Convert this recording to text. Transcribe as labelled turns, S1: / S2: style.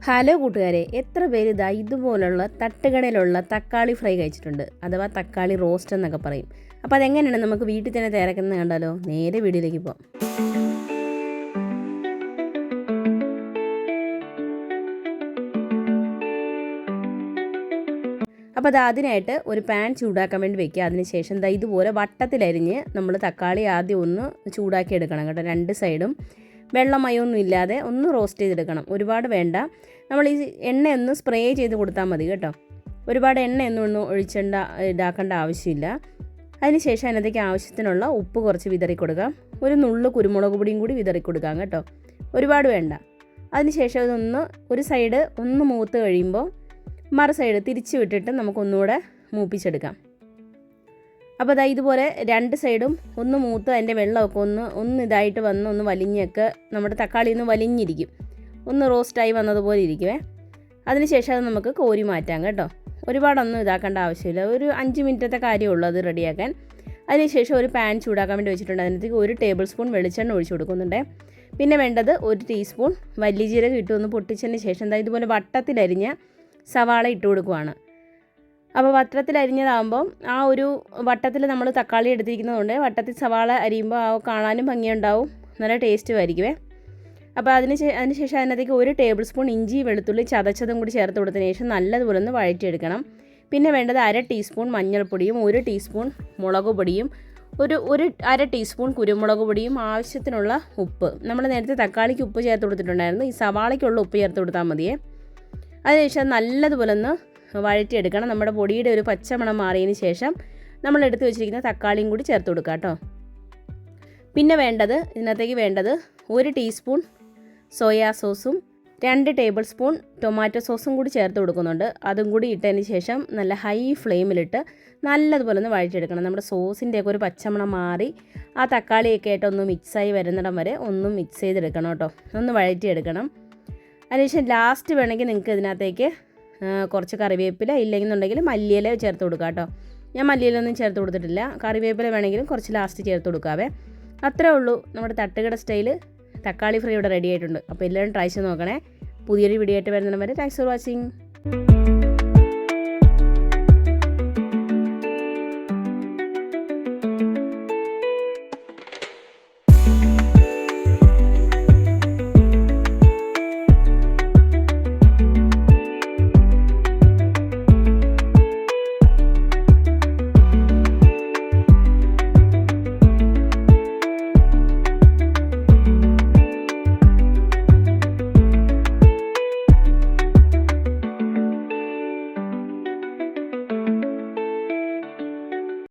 S1: Hello കൂട്ടുകാരെ, എത്ര പേര് ഇതാ ഇതുപോലുള്ള തട്ടുകടയിലുള്ള തക്കാളി ഫ്രൈ കഴിച്ചിട്ടുണ്ട്, അഥവാ തക്കാളി റോസ്റ്റ് എന്നൊക്കെ പറയും. അപ്പോൾ അതെങ്ങനെയാണ് നമുക്ക് വീട്ടിൽ തന്നെ തയ്യാറാക്കുന്നത് കണ്ടാലോ? നേരെ വീഡിയോയിലേക്ക് പോകാം. അപ്പോൾ അതിനായിട്ട് ഒരു പാൻ ചൂടാക്കാൻ വേണ്ടി വെക്കുക. അതിനുശേഷം ഇതുപോലെ വട്ടത്തിലരിഞ്ഞ് നമ്മൾ തക്കാളി ആദ്യം ഒന്ന് ചൂടാക്കി എടുക്കണം കേട്ടോ. രണ്ട് സൈഡും വെള്ളമയമൊന്നും ഇല്ലാതെ ഒന്ന് റോസ്റ്റ് ചെയ്തെടുക്കണം. ഒരുപാട് വേണ്ട. നമ്മൾ ഈ എണ്ണയൊന്ന് സ്പ്രേ ചെയ്ത് കൊടുത്താൽ മതി കേട്ടോ. ഒരുപാട് എണ്ണയൊന്നും ഇതാക്കേണ്ട ആവശ്യമില്ല. അതിനുശേഷം അതിനകത്തേക്ക് ആവശ്യത്തിനുള്ള ഉപ്പ് കുറച്ച് വിതറി കൊടുക്കാം. ഒരു നുള്ളു കുരുമുളക് പൊടിയും കൂടി വിതറി കൊടുക്കാം കേട്ടോ. ഒരുപാട് വേണ്ട. അതിനുശേഷം ഇതൊന്ന് ഒരു സൈഡ് ഒന്ന് മൂത്ത് കഴിയുമ്പോൾ മറു സൈഡ് തിരിച്ച് വിട്ടിട്ട് നമുക്കൊന്നുകൂടെ മൂപ്പിച്ചെടുക്കാം. അപ്പോൾ ഇതുപോലെ രണ്ട് സൈഡും ഒന്ന് മൂത്ത് അതിൻ്റെ വെള്ളമൊക്കെ ഒന്ന് ഇതായിട്ട് വന്ന് ഒന്ന് വലിഞ്ഞൊക്കെ നമ്മുടെ തക്കാളി ഒന്ന് വലിഞ്ഞിരിക്കും, ഒന്ന് റോസ്റ്റായി വന്നതുപോലെ ഇരിക്കുമേ. അതിനുശേഷം അത് നമുക്ക് കോരി മാറ്റാം കേട്ടോ. ഒരുപാടൊന്നും ഇതാക്കേണ്ട ആവശ്യമില്ല. ഒരു 5 മിനിറ്റത്തെ കാര്യമുള്ളൂ അത് റെഡിയാക്കാൻ. അതിനുശേഷം ഒരു പാൻ ചൂടാക്കാൻ വേണ്ടി വെച്ചിട്ടുണ്ട്. അതിനകത്തേക്ക് 1 ടേബിൾ സ്പൂൺ വെളിച്ചെണ്ണ ഒഴിച്ച് കൊടുക്കുന്നുണ്ട്. പിന്നെ വേണ്ടത് 1 ടീസ്പൂൺ വലിയ ജീരകം ഇട്ട് ഒന്ന് പൊട്ടിച്ചതിന് ശേഷം ഇതുപോലെ വട്ടത്തിലരിഞ്ഞ സവാള ഇട്ട് കൊടുക്കുവാണ്. അപ്പോൾ വട്ടത്തിലരിഞ്ഞതാകുമ്പം ആ ഒരു വട്ടത്തിൽ നമ്മൾ തക്കാളി എടുത്തിരിക്കുന്നതുകൊണ്ട് വട്ടത്തിൽ സവാള അരിയുമ്പോൾ കാണാനും ഭംഗിയുണ്ടാവും, നല്ല ടേസ്റ്റും ആയിരിക്കുമേ. അപ്പോൾ അതിനുശേഷം അതിനകത്തേക്ക് 1 ടേബിൾ സ്പൂൺ ഇഞ്ചി വെളുത്തുള്ളി ചതച്ചതും കൂടി ചേർത്ത് കൊടുത്തതിന് ശേഷം നല്ലതുപോലെ ഒന്ന് വഴറ്റിയെടുക്കണം. പിന്നെ വേണ്ടത് 1/2 ടീസ്പൂൺ മഞ്ഞൾപ്പൊടിയും 1 ടീസ്പൂൺ മുളക് പൊടിയും ഒരു 1/2 ടീസ്പൂൺ കുരുമുളക് പൊടിയും ആവശ്യത്തിനുള്ള ഉപ്പ്. നമ്മൾ നേരത്തെ തക്കാളിക്ക് ഉപ്പ് ചേർത്ത് കൊടുത്തിട്ടുണ്ടായിരുന്നു, ഈ സവാളയ്ക്കുള്ള ഉപ്പ് ചേർത്ത് കൊടുത്താൽ മതിയേ. അതിനുശേഷം നല്ലതുപോലെ ഒന്ന് വഴറ്റിയെടുക്കണം. നമ്മുടെ പൊടിയുടെ ഒരു പച്ചമണം മാറിയതിന് ശേഷം നമ്മൾ എടുത്ത് വെച്ചിരിക്കുന്ന തക്കാളിയും കൂടി ചേർത്ത് കൊടുക്കുക കേട്ടോ. പിന്നെ ഇതിനകത്തേക്ക് വേണ്ടത് 1 ടീസ്പൂൺ സോയാ സോസും 2 ടേബിൾ സ്പൂൺ ടൊമാറ്റോ സോസും കൂടി ചേർത്ത് കൊടുക്കുന്നുണ്ട്. അതും കൂടി ഇട്ടതിന് ശേഷം നല്ല ഹൈ ഫ്ലെയിമിലിട്ട് നല്ലതുപോലെ ഒന്ന് വഴറ്റിയെടുക്കണം. നമ്മുടെ സോസിൻ്റെയൊക്കെ ഒരു പച്ചമണം മാറി ആ തക്കാളിയൊക്കെ ആയിട്ട് ഒന്ന് മിക്സായി വരുന്നിടം വരെ ഒന്ന് മിക്സ് ചെയ്തെടുക്കണം കേട്ടോ, ഒന്ന് വഴറ്റിയെടുക്കണം. അതിനുശേഷം ലാസ്റ്റ് വേണമെങ്കിൽ നിങ്ങൾക്ക് ഇതിനകത്തേക്ക് കുറച്ച് കറിവേപ്പില ഇല്ലെന്നുണ്ടെങ്കിൽ മല്ലിയില ചേർത്ത് കൊടുക്കുക കേട്ടോ. ഞാൻ മല്ലിയിലൊന്നും ചേർത്ത് കൊടുത്തിട്ടില്ല. കറിവേപ്പില വേണമെങ്കിലും കുറച്ച് ലാസ്റ്റ് ചേർത്ത് കൊടുക്കാവേ. അത്രേ ഉള്ളൂ, നമ്മുടെ തട്ടുകട സ്റ്റൈല് തക്കാളി ഫ്രൈ ഇവിടെ റെഡി ആയിട്ടുണ്ട്. അപ്പോൾ എല്ലാവരും ട്രൈ ചെയ്ത് നോക്കണേ. പുതിയൊരു വീഡിയോ ആയിട്ട് വരുന്നവരെ താങ്ക്സ് ഫോർ വാച്ചിങ്.